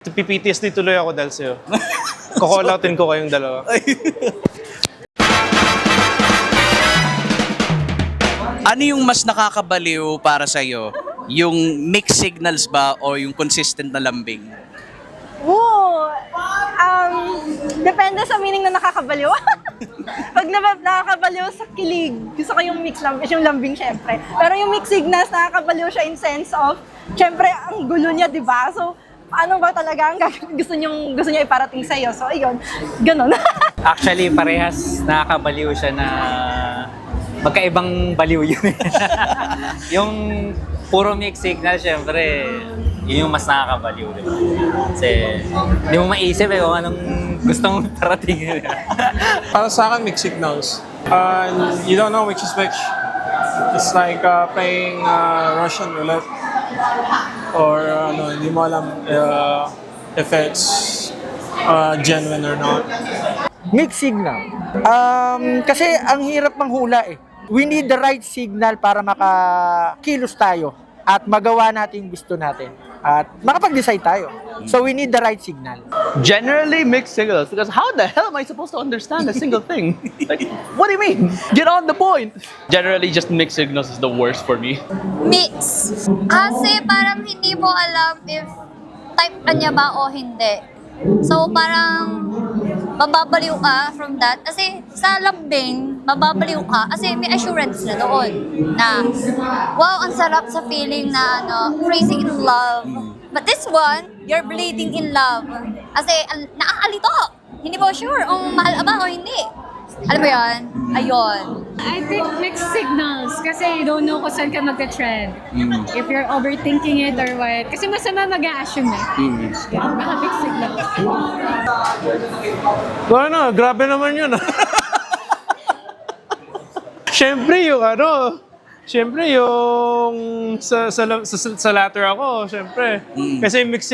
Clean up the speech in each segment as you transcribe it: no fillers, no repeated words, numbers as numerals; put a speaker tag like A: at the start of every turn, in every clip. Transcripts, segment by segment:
A: PPTSD tuloy ako dahil sa'yo. Kukolautin ko kayong dalawa.
B: Ano yung mas nakakabaliw para sa'yo? Yung mixed signals ba o yung consistent na lambing?
C: Oo. Depende sa meaning na nakakabaliw. Pag nakakabaliw sa kilig, gusto ko yung mixed lambing, yung lambing syempre. Pero yung mixed signals, nakakabaliw siya in sense of, syempre, ang gulo niya, di ba? So, ano ba talaga ang gusto niya iparating sa'yo? So, ayun, ganun.
D: Actually, parehas nakakabaliw siya na magkaibang baliw yun. Yung puro mixed signal, syempre, yun yung mas nakakabaliw, di ba? Kasi hindi mo maisip kung anong gustong paratingin.
E: Para sa akin, mixed signals. You don't know which is which. It's like playing Russian roulette. Or hindi mo alam if it's genuine or not.
F: Mixed signal. Kasi ang hirap manghula eh. We need the right signal para makakilos tayo at magawa natin yung gusto natin. At makapag-decide tayo. So we need the right signal.
G: Generally mixed signals, because how the hell am I supposed to understand a single thing? Like, what do you mean? Get on the point! Generally, just mixed signals is the worst for me.
H: Mix. Kasi parang hindi mo alam if type ka niya ba o hindi. So parang mababaliw ka from that. Kasi sa lambing, mababaliw ka kasi may assurance na doon na wow, ang sarap sa feeling na crazy in love. But this one, you're bleeding in love. Kasi nakakalito. Hindi mo sure kung mahal ka ba o hindi. Alam mo yan? Ayun.
I: I think mixed signals kasi you don't know kung saan ka magka-trend. If you're overthinking it or what. Kasi masama mag-a-assume eh. Yeah, baka mixed signals.
A: Grabe naman yun. Siyempre yung sa latter ako, siyempre. Kasi mixed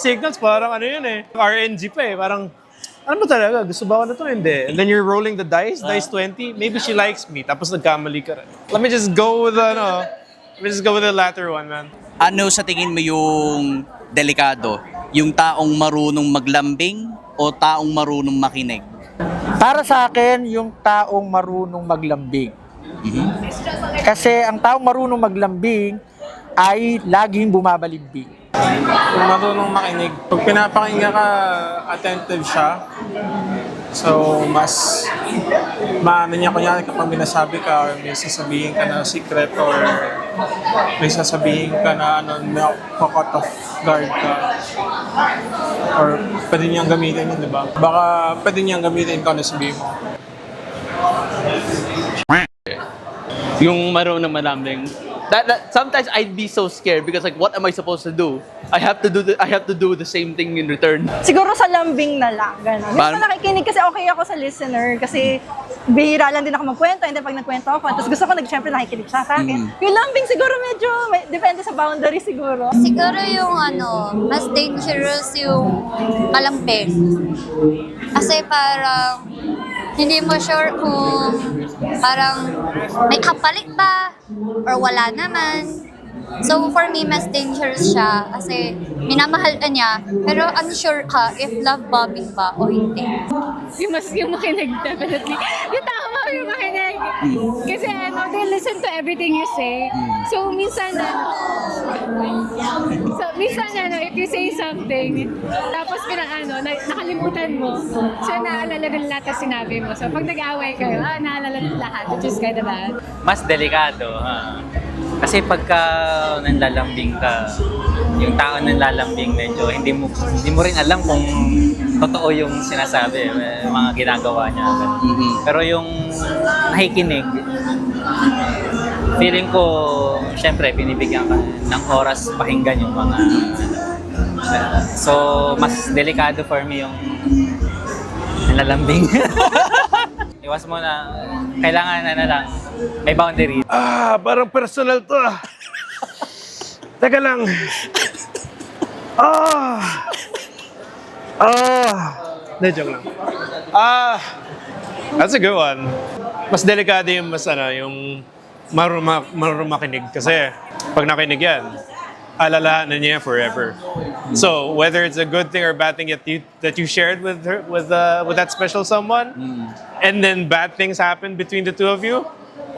A: signals parang ano yun eh. RNG pa eh, parang ano ba talaga? Gusto ba ko na to? Hindi. And then you're rolling the dice 20. Maybe she likes me. Tapos nagkamali ka rin. Let me just go with the latter one, man.
B: Ano sa tingin mo yung delikado? Yung taong marunong maglambing o taong marunong makinig?
F: Para sa akin, yung taong marunong maglambing. Kasi ang taong marunong maglambing ay laging bumabalimbing.
E: Kung marunong makinig, pag pinapakinggan ka, attentive siya. So, mas maano niya, kunyari kapag minasabi ka or may sasabihin ka na secret or may sasabihin ka na caught off guard ka. Or pwede niyang gamitin yun, di ba? Baka pwede niyang gamitin kung ano sabihin mo.
G: Yung marunong malambing. That sometimes I'd be so scared because like, what am I supposed to do? I have to do the same thing in return.
C: Siguro sa lambing na lang, gano'n. Gusto ko nakikinig kasi okay ako sa listener kasi bihira lang din ako magkwento and then pag nagkwento ako, tapos gusto ko syempre nakikinig siya sa akin. Yung lambing siguro medyo, depende sa boundary siguro.
H: Siguro yung mas dangerous yung malambing. Kasi parang hindi mo sure kung parang may kapalit ba or wala naman. So for me, mas dangerous siya kasi minamahal ka niya pero unsure ka if love bombing ba o hindi.
I: Yung makinig, definitely. Yung tama yung makinig. Kasi they listen to everything you say. So minsan if you say something, tapos nakalimutan mo, so naalala ng lahat na sinabi mo. So pag nag-away kayo, naalala ng lahat, which is kind of bad.
D: Mas delikado, ha? Kasi pagka nanlalambing ka, yung tao nanlalambing medyo hindi mo rin alam kung totoo yung sinasabi, mga ginagawa niya. Pero yung nakikinig, feeling ko, syempre, binibigyan ka ng oras pakinggan yung mga so, mas delikado for me yung nanlalambing. Iwas mo na, kailangan na lang, may boundary.
A: Parang personal to. Teka lang. Joke lang. That's a good one. Mas delikado yung yung marunong makinig kasi pag nakinig yan, alalahanan niya forever. So whether it's a good thing or bad thing that you shared with her with that special someone, and then bad things happen between the two of you,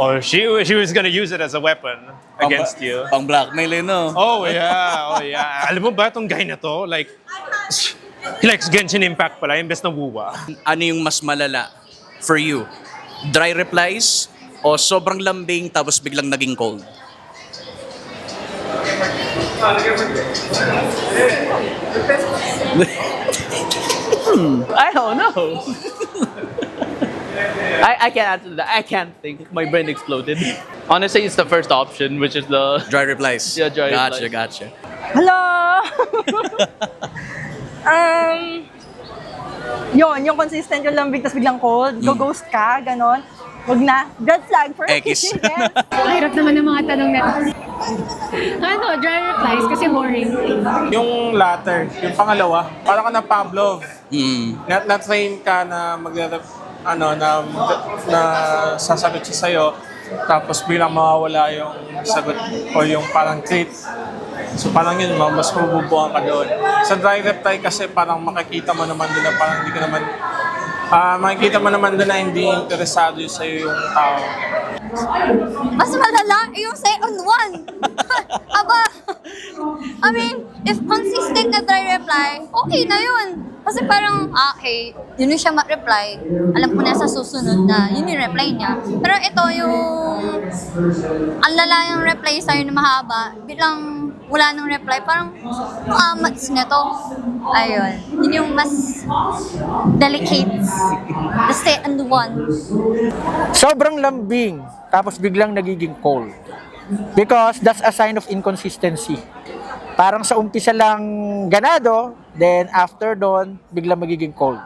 A: or she was gonna use it as a weapon against you.
B: Pang blackmail yun, no?
A: Oh yeah. Alam mo ba tong guy na to? Like, he likes Genshin Impact pala, imbes na buwa.
B: Ano yung mas malala for you? Dry replies o sobrang lambing tapos biglang naging cold?
G: I don't know. I can't answer that. I can't think. My brain exploded. Honestly, it's the first option, which is the
B: Dry replies.
G: Yeah, dry
B: Gotcha,
G: replies.
B: gotcha.
C: Hello! Yung consistent yung lambing tapos biglang cold, go-ghost ka, ganon. Wag na. Red flag for me.
B: X.
C: Yes.
I: Hirap naman ng mga tanong na ano, dry replies kasi boring.
E: Yung latter, yung pangalawa, parang ka na Pavlov. Na-train ka na na sasagot siya sa'yo, tapos bilang mawawala yung sagot o yung parang treat. So parang yun, mas mabubuhan ka doon. Sa dry reply kasi parang makikita mo naman doon na parang hindi ka naman, makikita mo naman doon na hindi interesado sa'yo yung tao.
H: Mas malala yung second one. Aba, I mean, if consistent na dry reply, okay na yun. Kasi parang, okay, yun yung siya ma-reply. Alam ko na sa susunod na yun yung reply niya. Pero ito yung, ang lala yung reply sa'yo na mahaba, bilang wala nang reply, parang amats nito. Ayun. Yun yung mas delicate. The second one.
F: Sobrang lambing, tapos biglang nagiging cold. Because that's a sign of inconsistency. Parang sa umpisa lang ganado, then after doon, biglang magiging cold.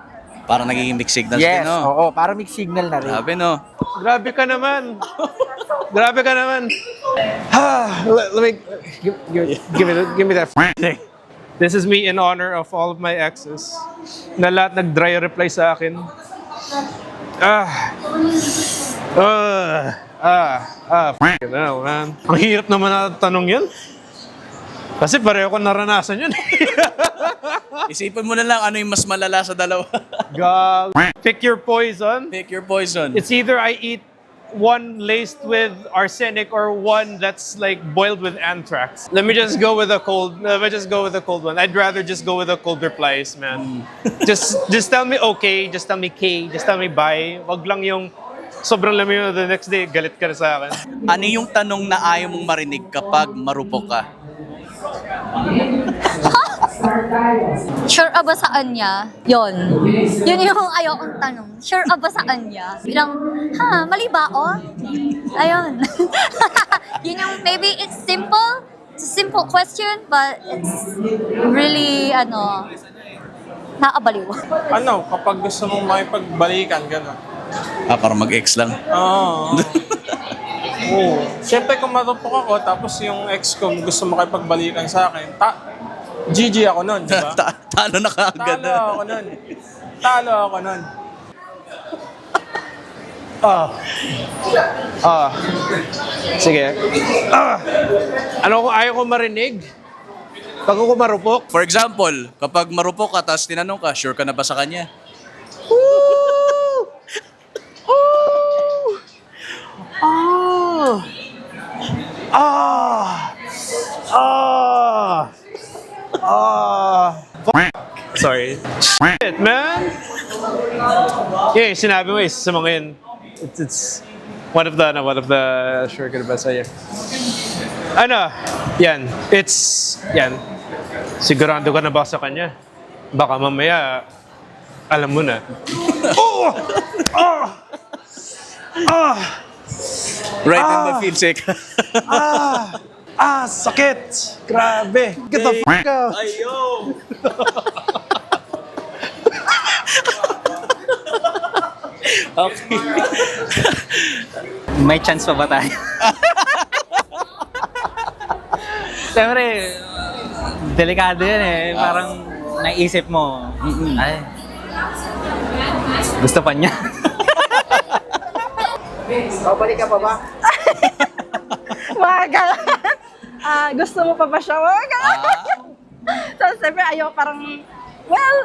B: Parang nagiging mixed signals
F: Yes,
B: din, no?
F: oo, parang mixed signal na rin.
B: Grabe, no?
A: Grabe ka naman. Grabe ka naman. Let me give me that thing. This is me in honor of all of my exes na lahat nag-dry reply sa akin. F***ing hell, man. Ang hirap naman na tanong yun. Kasi pareho ko naranasan yun.
B: Isipin mo na lang ano yung mas malala sa dalawa.
A: God. Pick your poison.
B: Pick your poison.
A: It's either I eat one laced with arsenic or one that's like boiled with anthrax. Let me just go with a cold. Let me just go with a cold one. I'd rather just go with the cold replies, man. Just tell me okay. Just tell me K. Just tell me bye. Wag lang yung sobrang lamig na the next day galit ka na sa akin.
B: Ano yung tanong na ayaw mong marinig kapag marupok ka?
H: Sure ba saan niya? Yun. Yun yung ayokong tanong. Sure ba saan niya? Bilang, mali ba ako? Ayun. Yun yung, maybe it's simple. It's a simple question, but it's really, nakabaliw.
E: Kapag gusto mong makipagbalikan, gano'n.
B: Parang mag-ex lang.
E: Oo. Oo. Siyempre kung marupok ako, tapos yung ex ko gusto makipagbalikan sa akin, GG ako nun, di ba?
B: Talo na kaagad.
E: Talo ako nun.
A: Sige. Ano kung ayaw ko marinig? Pag ako marupok?
B: For example, kapag marupok ka, tapos tinanong ka, sure ka na ba sa kanya?
A: Sorry. Shit, man. Yeah, sinabi mo sa mga yun. It's one of the sure ka na ba sa'yo? Yan. Yan. Sigurado ka na ba sa kanya? Baka mamaya, alam mo na.
B: Right in the feel sick.
A: Sakit! Grabe! Get the fuck out!
B: Ayo! Okay.
D: May chance pa ba tayo? Siyempre, delikado yan eh. Parang naisip mo, ay, gusto pa niya.
F: Babalik ka pa ba?
C: Magal. gusto mo pa ba siya? So, siyempre, ayaw parang, well,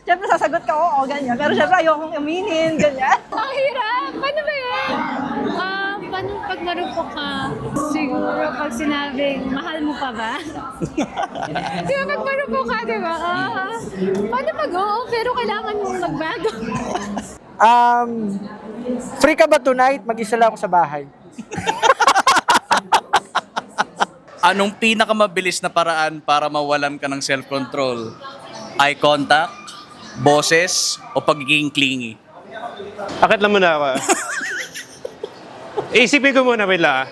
C: siyempre sasagot ka, oo, ganyan. Pero siyempre, ayaw kong aminin, ganyan.
I: Ang hirap! Paano ba yan? Paano pag marupok ka? Siguro pag sinabing, mahal mo pa ba? Di ba pag marupok ka, di ba? Paano pag oo, pero kailangan mong magbago?
F: Free ka ba tonight? Mag-isa lang ako sa bahay.
B: Anong pinakamabilis na paraan para mawalan ka ng self-control? Eye contact, boses, o pagiging clingy?
A: Akit lang muna ako. Isipin ko muna, wait lang.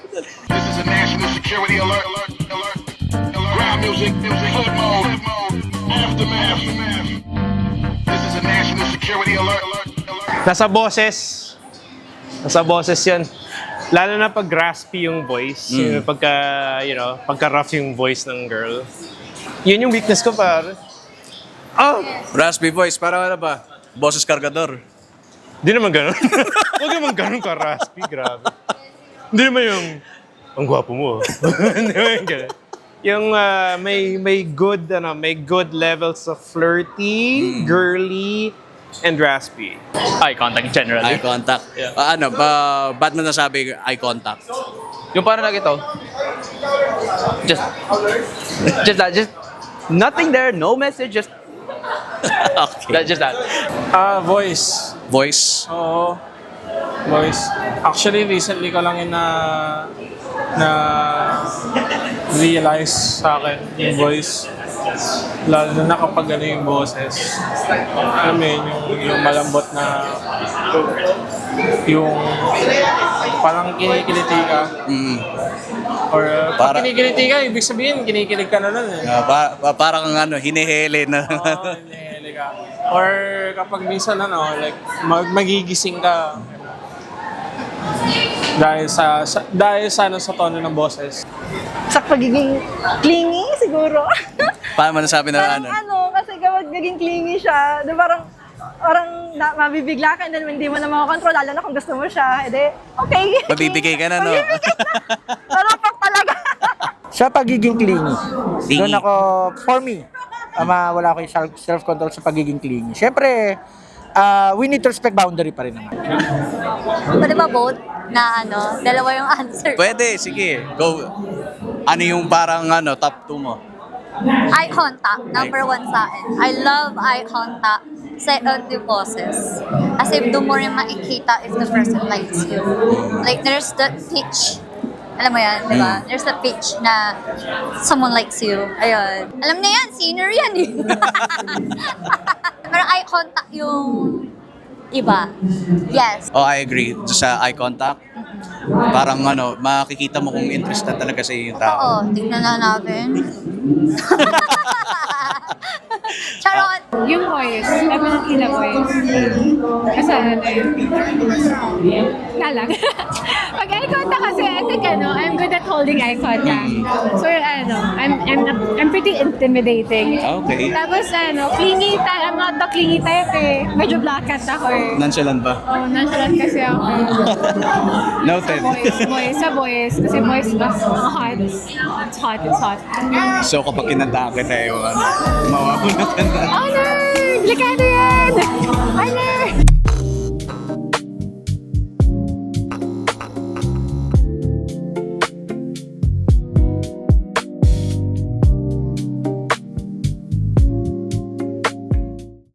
J: This is a national security alert. Ground music, hood mode, aftermath. This is a national security alert.
A: Nasa boses yun. Lalo na pag raspy yung voice, yung pagka rough yung voice ng girl. Yun yung weakness ko, par. Oh!
B: Raspy voice, para ano ba? Boses kargador.
A: Di naman ganun. Huwag naman ganun ka raspy, grabe. Hindi naman yung, ang gwapo mo. Hindi naman ganun. Yung may good levels of flirty, girly, and raspy.
G: Eye contact generally.
B: Eye contact. Ba't mo nasabi eye contact?
G: Yung parang lagi to. Just nothing there, no message, just
B: Okay.
G: just that.
E: Voice.
B: Voice?
E: Oo. Voice. Actually, recently ko lang yun na realize sa akin yung voice. Lalo na kapag ano yung boses. Alam mo yun, yung malambot na yung parang kinikiliti ka. Or pag kinikiliti ka, ibig sabihin kinikilig ka na nun eh.
B: Parang hinihili na.
E: Oo, hinihili ka. Or kapag minsan like magigising ka dahil sa tono ng boses.
C: Sa pagiging clingy, siguro.
B: Paano mo nasabi na
C: Kasi kapag naging clingy siya, di parang mabibigla ka and then hindi mo na makakontrol, lalo na kung gusto mo siya, edi, okay.
B: Mabibigay ka na, no?
C: Pero pag talaga.
F: Sa pagiging clingy.
B: Clingy.
F: Doon ako, for me, wala ko yung self-control sa pagiging clingy. Siyempre, we need to respect boundary pa rin naman.
H: Pwede ba both? Na dalawa yung answer.
B: Pwede, sige. Go. Ano yung parang top 2 mo?
H: Eye contact, number 1 sa akin. I love eye contact. Second, yung boses. As if doon mo rin makikita if the person likes you. Like, there's the pitch. Alam mo yan, di ba? There's the pitch na someone likes you. Ayun. Alam na yan, senior yan eh. Pero eye contact yung iba. Yes.
B: Oh, I agree. Just sa eye contact. Parang makikita mo kung interested talaga sa iyo yung tao.
H: Oo, tingnan na natin. Charot!
I: Yung voice, definitely the voice. Kasi lang. Pag eye contact kasi, I think I'm good at holding eye contact. So I'm pretty intimidating.
B: Okay.
I: Tapos clingy type, I'm not the clingy type eh. Medyo black cat ako eh.
B: Nonchalant ba?
I: Oh, nonchalant kasi ako.
B: Noted.
I: Sa voice. Kasi voice mas hot. It's hot.
B: So kapag kinanta kita mawawala na tanda.
I: Oh no! Delikado yan!